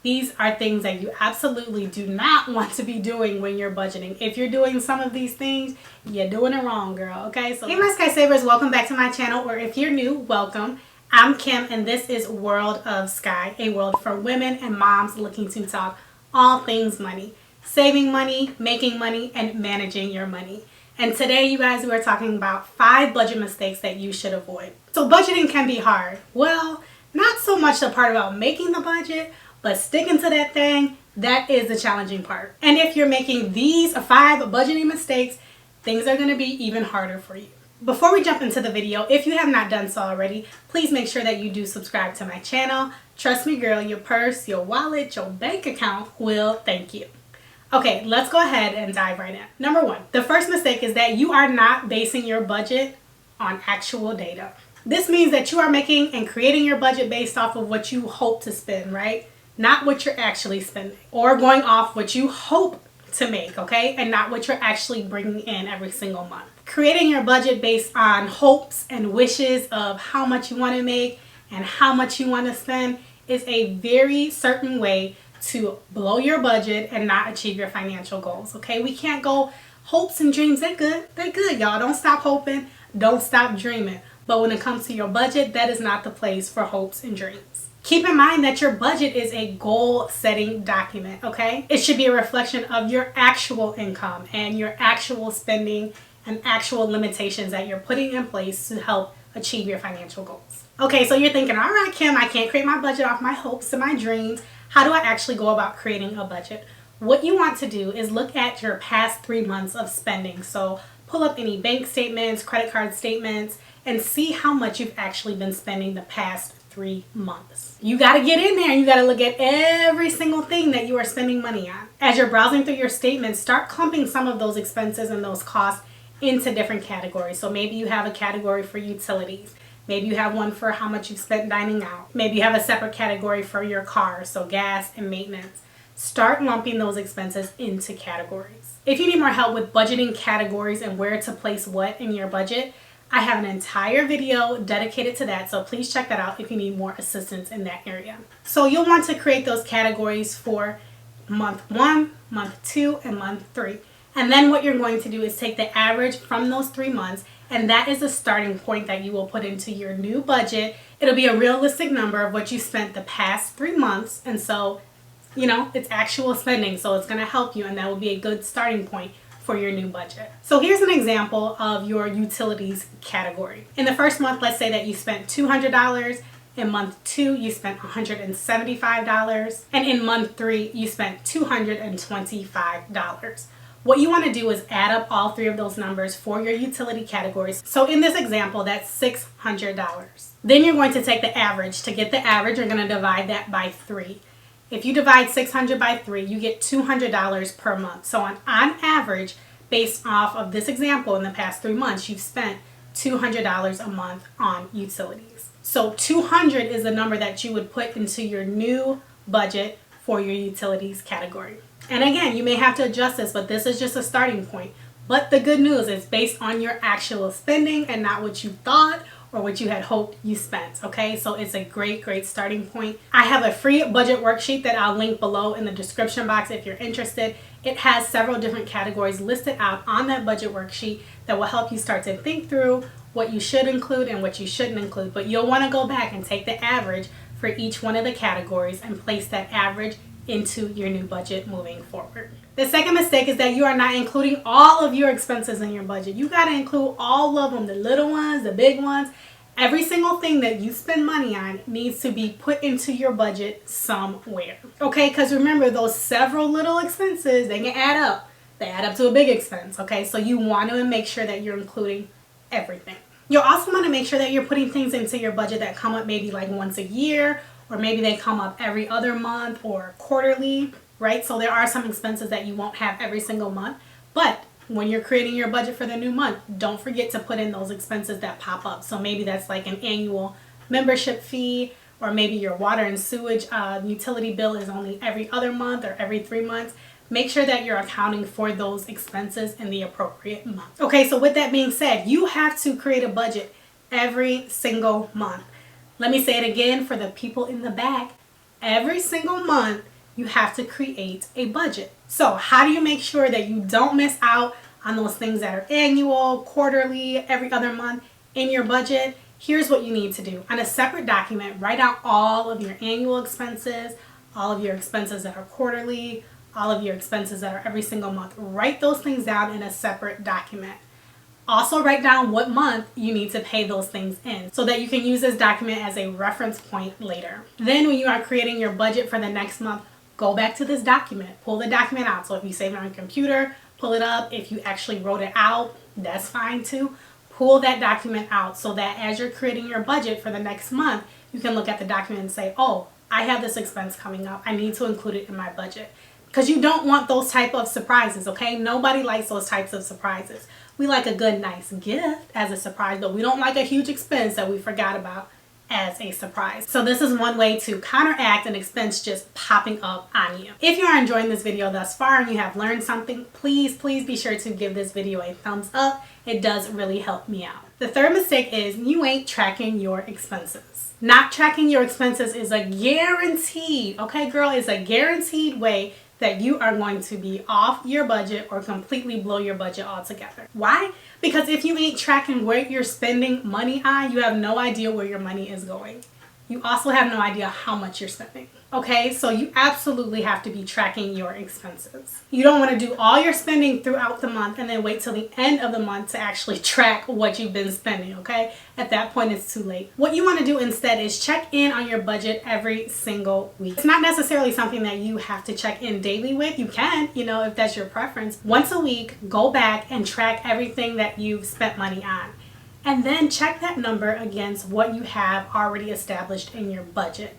These are things that you absolutely do not want to be doing when you're budgeting. If you're doing some of these things, you're doing it wrong, girl, okay? So hey my Sky Savers, welcome back to my channel, or if you're new, welcome. I'm Kim and this is World of Sky, a world for women and moms looking to talk all things money. Saving money, making money, and managing your money. And today, you guys, we are talking about 5 budget mistakes that you should avoid. So budgeting can be hard. Well, not so much the part about making the budget, but sticking to that thing, that is the challenging part. And if you're making these 5 budgeting mistakes, things are going to be even harder for you. Before we jump into the video, if you have not done so already, please make sure that you do subscribe to my channel. Trust me, girl, your purse, your wallet, your bank account will thank you. Okay, let's go ahead and dive right in. Number 1, the first mistake is that you are not basing your budget on actual data. This means that you are making and creating your budget based off of what you hope to spend, right? Not what you're actually spending, or going off what you hope to make, okay? And not what you're actually bringing in every single month. Creating your budget based on hopes and wishes of how much you want to make and how much you want to spend is a very certain way to blow your budget and not achieve your financial goals, okay? We can't go hopes and dreams. They're good, y'all. Don't stop hoping, don't stop dreaming. But when it comes to your budget, that is not the place for hopes and dreams. Keep in mind that your budget is a goal setting document, okay? It should be a reflection of your actual income and your actual spending and actual limitations that you're putting in place to help achieve your financial goals. Okay, so you're thinking, all right, Kim, I can't create my budget off my hopes and my dreams. How do I actually go about creating a budget? What you want to do is look at your past 3 months of spending. So pull up any bank statements, credit card statements, and see how much you've actually been spending the past 3 months. You got to get in there and you got to look at every single thing that you are spending money on. As you're browsing through your statements, start clumping some of those expenses and those costs into different categories. So maybe you have a category for utilities. Maybe you have one for how much you've spent dining out. Maybe you have a separate category for your car, so gas and maintenance. Start lumping those expenses into categories. If you need more help with budgeting categories and where to place what in your budget, I have an entire video dedicated to that, so please check that out if you need more assistance in that area. So you'll want to create those categories for month 1, month 2, and month 3. And then what you're going to do is take the average from those 3 months, and that is the starting point that you will put into your new budget. It'll be a realistic number of what you spent the past 3 months, and so, you know, it's actual spending, so it's going to help you, and that will be a good starting point for your new budget. So here's an example of your utilities category. In the first month, let's say that you spent $200. In month 2, you spent $175. And in month 3, you spent $225. What you want to do is add up all 3 of those numbers for your utility categories. So in this example, that's $600. Then you're going to take the average. To get the average, you're going to divide that by 3. If you divide 600 by 3, you get $200 per month. So on average, based off of this example, in the past 3 months, you've spent $200 a month on utilities. So 200 is the number that you would put into your new budget for your utilities category. And again, you may have to adjust this, but this is just a starting point. But the good news is based on your actual spending and not what you thought or what you had hoped you spent, okay? So it's a great starting point. I have a free budget worksheet that I'll link below in the description box if you're interested. It has several different categories listed out on that budget worksheet that will help you start to think through what you should include and what you shouldn't include. But you'll want to go back and take the average for each one of the categories and place that average into your new budget moving forward. The second mistake is that you are not including all of your expenses in your budget. You got to include all of them, the little ones, the big ones. Every single thing that you spend money on needs to be put into your budget somewhere. Okay, because remember, those several little expenses, they can add up. They add up to a big expense, okay? So you want to make sure that you're including everything. You'll also want to make sure that you're putting things into your budget that come up maybe like once a year, or maybe they come up every other month or quarterly, right? So there are some expenses that you won't have every single month. But when you're creating your budget for the new month, don't forget to put in those expenses that pop up. So maybe that's like an annual membership fee, or maybe your water and sewage utility bill is only every other month or every 3 months. Make sure that you're accounting for those expenses in the appropriate month. Okay, so with that being said, you have to create a budget every single month. Let me say it again for the people in the back. Every single month, you have to create a budget. So how do you make sure that you don't miss out on those things that are annual, quarterly, every other month in your budget? Here's what you need to do. On a separate document, write out all of your annual expenses, all of your expenses that are quarterly, all of your expenses that are every single month. Write those things down in a separate document. Also write down what month you need to pay those things in so that you can use this document as a reference point later. Then when you are creating your budget for the next month, go back to this document, pull the document out. So if you save it on your computer, pull it up. If you actually wrote it out, that's fine too. Pull that document out so that as you're creating your budget for the next month, you can look at the document and say, oh, I have this expense coming up. I need to include it in my budget. Because you don't want those type of surprises, okay? Nobody likes those types of surprises. We like a good, nice gift as a surprise, but we don't like a huge expense that we forgot about as a surprise. So this is one way to counteract an expense just popping up on you. If you are enjoying this video thus far and you have learned something, please be sure to give this video a thumbs up. It does really help me out. The third mistake is you ain't tracking your expenses. Not tracking your expenses is a guaranteed, okay girl, it's a guaranteed way that you are going to be off your budget or completely blow your budget altogether. Why? Because if you ain't tracking where you're spending money on, you have no idea where your money is going. You also have no idea how much you're spending. Okay, so you absolutely have to be tracking your expenses. You don't want to do all your spending throughout the month and then wait till the end of the month to actually track what you've been spending, okay? At that point, it's too late. What you want to do instead is check in on your budget every single week. It's not necessarily something that you have to check in daily with. You can, if that's your preference. Once a week, go back and track everything that you've spent money on. And then check that number against what you have already established in your budget.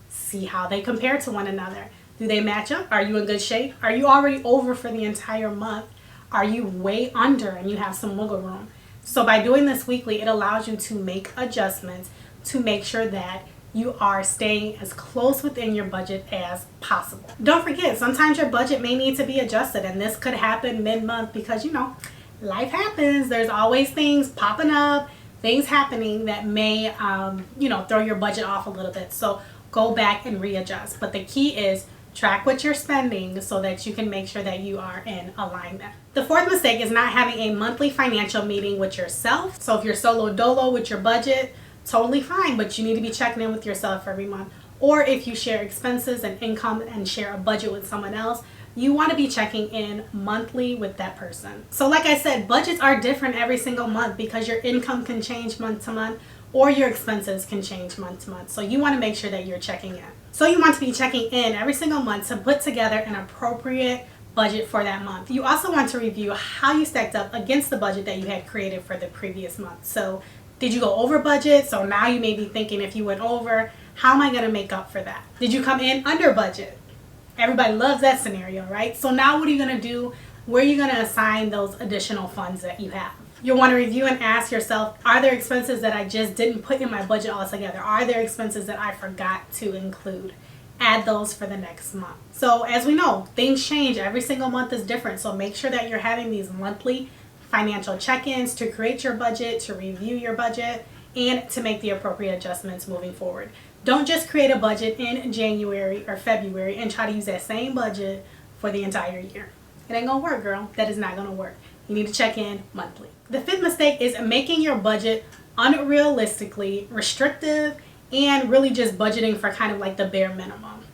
See how they compare to one another. Do they match up? Are you in good shape? Are you already over for the entire month? Are you way under and you have some wiggle room? So by doing this weekly, it allows you to make adjustments to make sure that you are staying as close within your budget as possible. Don't forget, sometimes your budget may need to be adjusted, and this could happen mid-month because, life happens. There's always things popping up, things happening that may, throw your budget off a little bit. So go back and readjust. But the key is track what you're spending so that you can make sure that you are in alignment. The fourth mistake is not having a monthly financial meeting with yourself. So if you're solo dolo with your budget, totally fine, but you need to be checking in with yourself every month. Or if you share expenses and income and share a budget with someone else, you want to be checking in monthly with that person. So like I said, budgets are different every single month because your income can change month to month or your expenses can change month to month. So you want to make sure that you're checking in. So you want to be checking in every single month to put together an appropriate budget for that month. You also want to review how you stacked up against the budget that you had created for the previous month. So did you go over budget? So now you may be thinking, if you went over, how am I going to make up for that? Did you come in under budget? Everybody loves that scenario, right? So now what are you going to do? Where are you going to assign those additional funds that you have? You'll want to review and ask yourself, are there expenses that I just didn't put in my budget altogether? Are there expenses that I forgot to include? Add those for the next month. So as we know, things change. Every single month is different. So make sure that you're having these monthly financial check-ins to create your budget, to review your budget, and to make the appropriate adjustments moving forward. Don't just create a budget in January or February and try to use that same budget for the entire year. It ain't gonna work, girl. That is not gonna work. You need to check in monthly. The fifth mistake is making your budget unrealistically restrictive and really just budgeting for kind of like the bare minimum.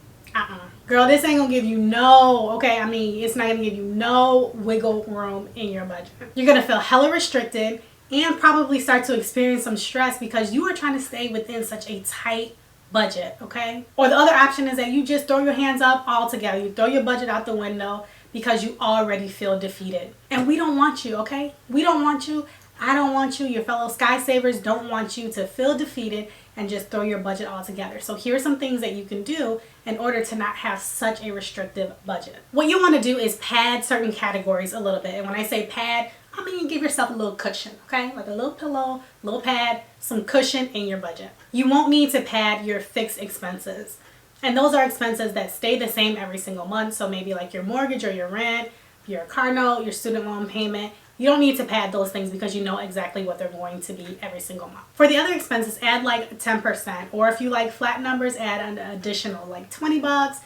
Girl, this ain't gonna give you it's not gonna give you no wiggle room in your budget. You're gonna feel hella restricted and probably start to experience some stress because you are trying to stay within such a tight budget, okay? Or the other option is that you just throw your hands up altogether. You throw your budget out the window because you already feel defeated. And we don't want you, okay? We don't want you. I don't want you. Your fellow Sky Savers don't want you to feel defeated and just throw your budget all together. So here are some things that you can do in order to not have such a restrictive budget. What you want to do is pad certain categories a little bit. And when I say pad, I mean give yourself a little cushion, okay? Like a little pillow, little pad, some cushion in your budget. You won't need to pad your fixed expenses. And those are expenses that stay the same every single month. So maybe like your mortgage or your rent, your car note, your student loan payment. You don't need to pad those things because you know exactly what they're going to be every single month. For the other expenses, add like 10%. Or if you like flat numbers, add an additional like $20,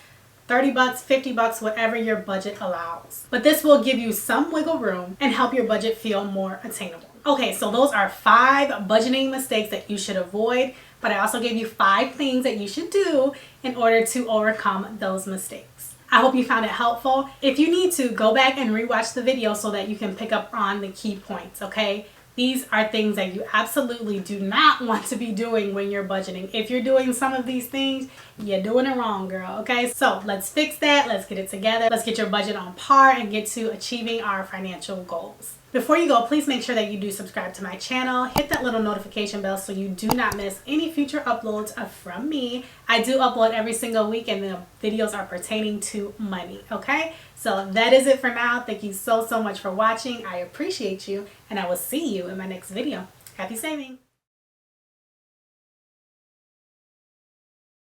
30 bucks, 50 bucks, whatever your budget allows. But this will give you some wiggle room and help your budget feel more attainable. Okay, so those are 5 budgeting mistakes that you should avoid, but I also gave you 5 things that you should do in order to overcome those mistakes. I hope you found it helpful. If you need to, go back and rewatch the video so that you can pick up on the key points, okay? These are things that you absolutely do not want to be doing when you're budgeting. If you're doing some of these things, you're doing it wrong, girl, okay? So let's fix that. Let's get it together. Let's get your budget on par and get to achieving our financial goals. Before you go, please make sure that you do subscribe to my channel. Hit that little notification bell so you do not miss any future uploads from me. I do upload every single week and the videos are pertaining to money, okay? So that is it for now. Thank you so much for watching. I appreciate you and I will see you in my next video. Happy saving!